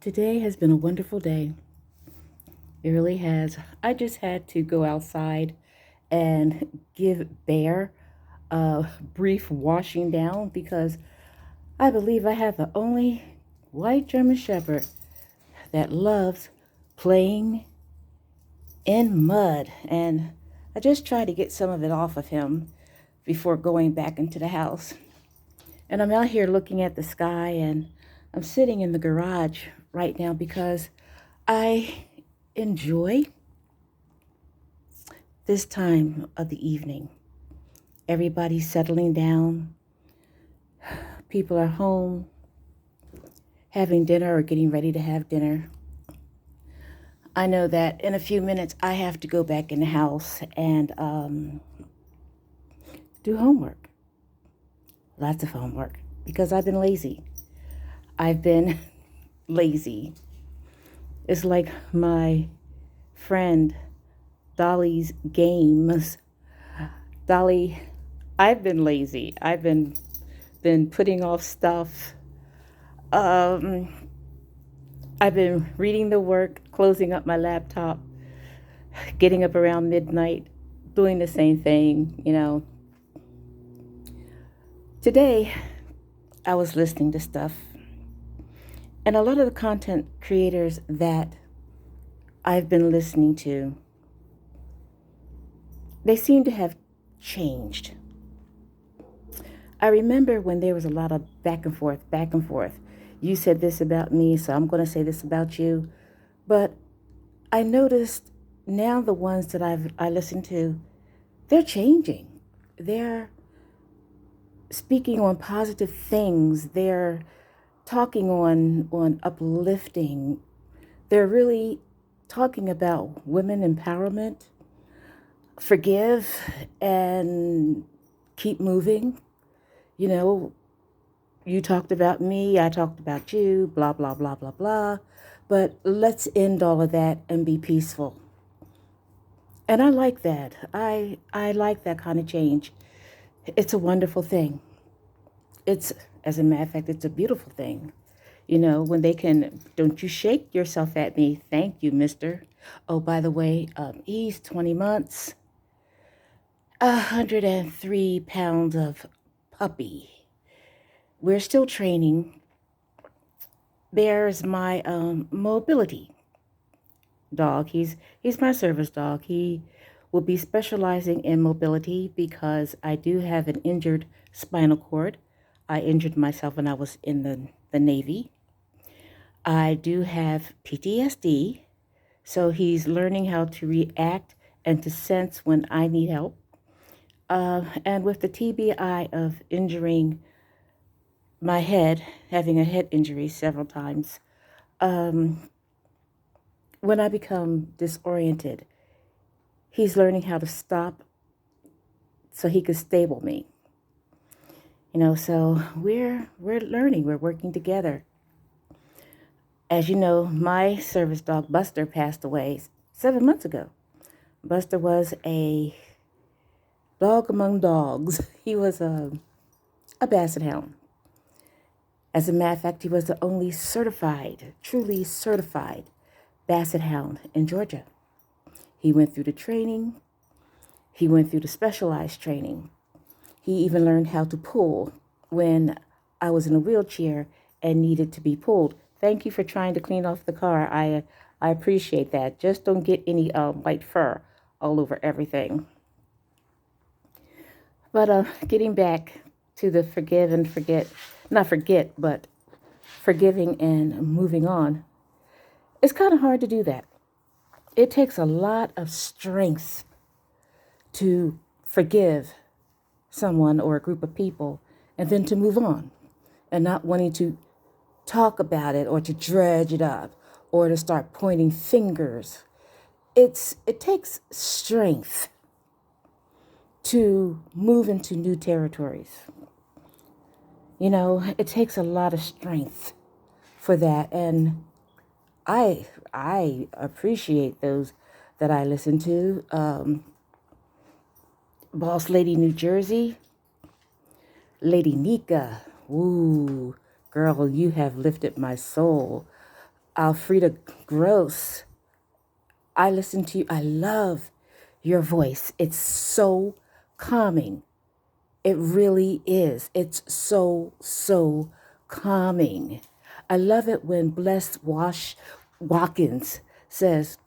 Today has been a wonderful day. It really has. I just had to go outside and give Bear a brief washing down because I believe I have the only white German Shepherd that loves playing in mud. And I just tried to get some of it off of him before going back into the house. And I'm out here looking at the sky and I'm sitting in the garage right now because I enjoy this time of the evening. Everybody's settling down, people are home, having dinner or getting ready to have dinner. I know that in a few minutes I have to go back in the house and do homework. Lots of homework because I've been lazy. I've been lazy. It's like my friend Dolly's games. Dolly, I've been lazy. I've been putting off stuff. Um, I've been reading the work, closing up my laptop, getting up around midnight, doing the same thing. Today, I was listening to stuff, and a lot of the content creators that I've been listening to, they seem to have changed. I remember when there was a lot of back and forth, back and forth. You said this about me, so I'm going to say this about you. But I noticed now the ones that I listen to, they're changing. They're speaking on positive things. They're talking on uplifting. They're really talking about women empowerment, forgive, and keep moving. You know, you talked about me, I talked about you, blah, blah, blah, blah, blah. But let's end all of that and be peaceful. And I like that. I like that kind of change. It's a wonderful thing. It's, as a matter of fact, it's a beautiful thing. When they can, don't you shake yourself at me. Thank you, mister. Oh, by the way, he's 20 months, 103 pounds of puppy. We're still training. There's my mobility dog. He's my service dog. He will be specializing in mobility because I do have an injured spinal cord. I injured myself when I was in the Navy. I do have PTSD, so he's learning how to react and to sense when I need help. And with the TBI of injuring my head, having a head injury several times, um, when I become disoriented, he's learning how to stop so he could stable me. So we're learning, we're working together. As you know, my service dog Buster passed away 7 months ago. Buster was a dog among dogs. He was a basset hound. As a matter of fact, he was the only certified, truly certified basset hound in Georgia. He went through the training. He went through the specialized training. He even learned how to pull when I was in a wheelchair and needed to be pulled. Thank you for trying to clean off the car. I appreciate that. Just don't get any white fur all over everything. But getting back to the forgive and forget, not forget, but forgiving and moving on, it's kind of hard to do that. It takes a lot of strength to forgive someone or a group of people and then to move on and not wanting to talk about it or to dredge it up or to start pointing fingers. It takes strength to move into new territories. It takes a lot of strength for that, and I appreciate those that I listen to. Boss Lady New Jersey, Lady Nika. Ooh, girl, you have lifted my soul. Alfreda Gross, I listen to you. I love your voice. It's so calming. It really is. It's so, so calming. I love it when Watkins says,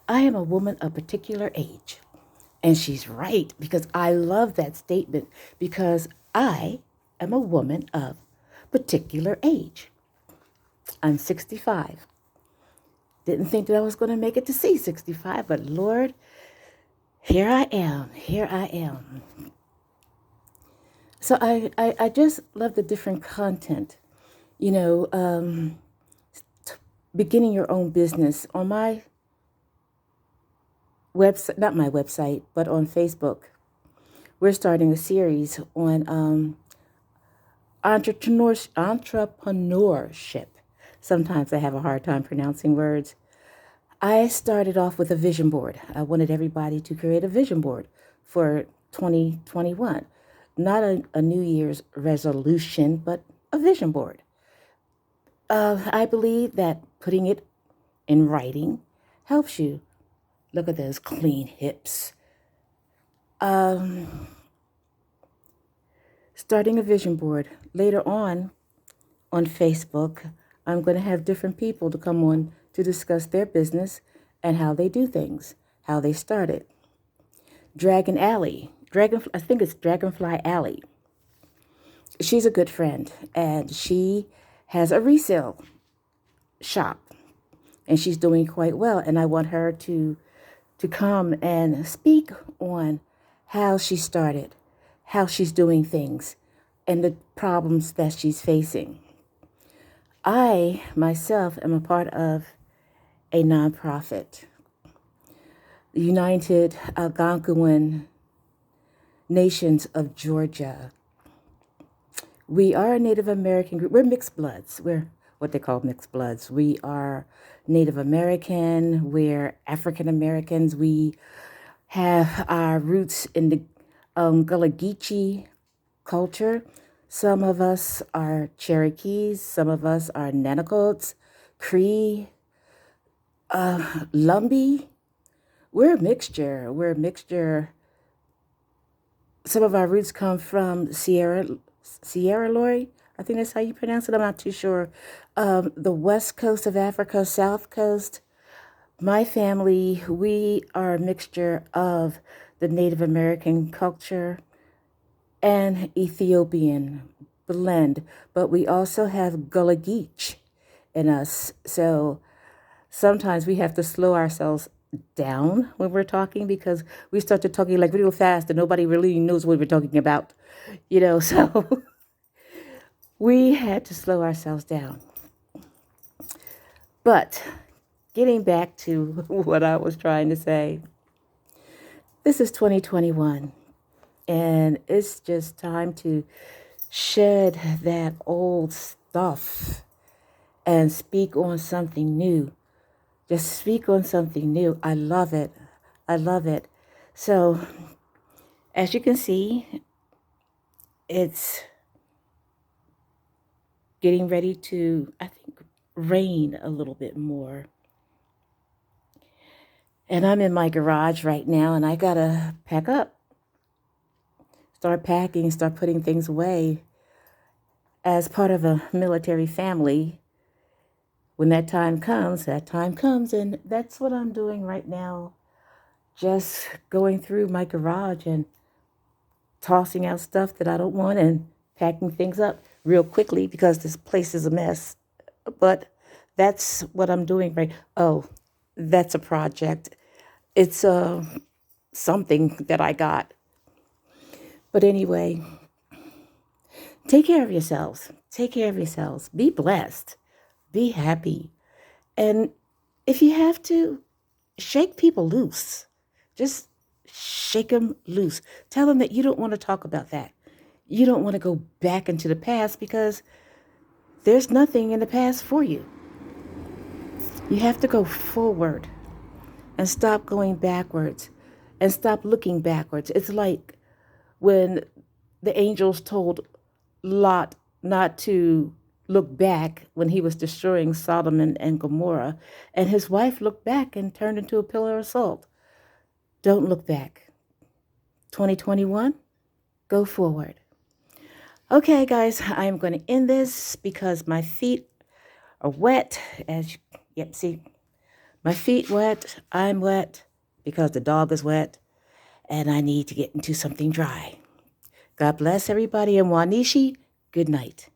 I am a woman of particular age. And she's right, because I love that statement, because I am a woman of particular age. I'm 65. Didn't think that I was going to make it to see 65, but Lord, here I am. Here I am. So I just love the different content, you know, beginning your own business. On my website, not my website, but on Facebook, we're starting a series on entrepreneurship. Sometimes I have a hard time pronouncing words. I started off with a vision board. I wanted everybody to create a vision board for 2021. Not a New Year's resolution, but a vision board. I believe that putting it in writing helps you. Look at those clean hips. Starting a vision board. Later on Facebook, I'm going to have different people to come on to discuss their business and how they do things, how they started. I think it's Dragonfly Alley. She's a good friend, and she has a resale shop, and she's doing quite well. And I want her to come and speak on how she started, how she's doing things, and the problems that she's facing. I myself am a part of a nonprofit, the United Algonquin Nations of Georgia. We are a Native American group. We're mixed bloods. We're what they call mixed bloods. We are Native American. We're African Americans. We have our roots in the Gullah Geechee culture. Some of us are Cherokees. Some of us are Nanacotes, Cree, Lumbee. We're a mixture. We're a mixture. Some of our roots come from Sierra Leone. I think that's how you pronounce it. I'm not too sure. The west coast of Africa, south coast. My family, we are a mixture of the Native American culture and Ethiopian blend, but we also have Gullah Geech in us. So sometimes we have to slow ourselves down when we're talking, because we start to talking like real fast and nobody really knows what we're talking about, so we had to slow ourselves down. But getting back to what I was trying to say, this is 2021, and it's just time to shed that old stuff and speak on something new. Just speak on something new. I love it. I love it. So, as you can see, it's getting ready to, I think, rain a little bit more. And I'm in my garage right now, and I gotta pack up. Start packing, start putting things away. As part of a military family, when that time comes, and that's what I'm doing right now. Just going through my garage and tossing out stuff that I don't want and packing things up real quickly because this place is a mess. But that's what I'm doing right. Oh, that's a project. It's something that I got. But anyway, take care of yourselves. Take care of yourselves. Be blessed. Be happy. And if you have to, shake people loose. Just shake them loose. Tell them that you don't want to talk about that. You don't want to go back into the past, because there's nothing in the past for you. You have to go forward and stop going backwards and stop looking backwards. It's like when the angels told Lot not to looked back when he was destroying Sodom and Gomorrah, and his wife looked back and turned into a pillar of salt. Don't look back. 2021, go forward. Okay, guys, I'm going to end this because my feet are wet. Yep, see, my feet wet, I'm wet because the dog is wet, and I need to get into something dry. God bless everybody, and Wanishi, good night.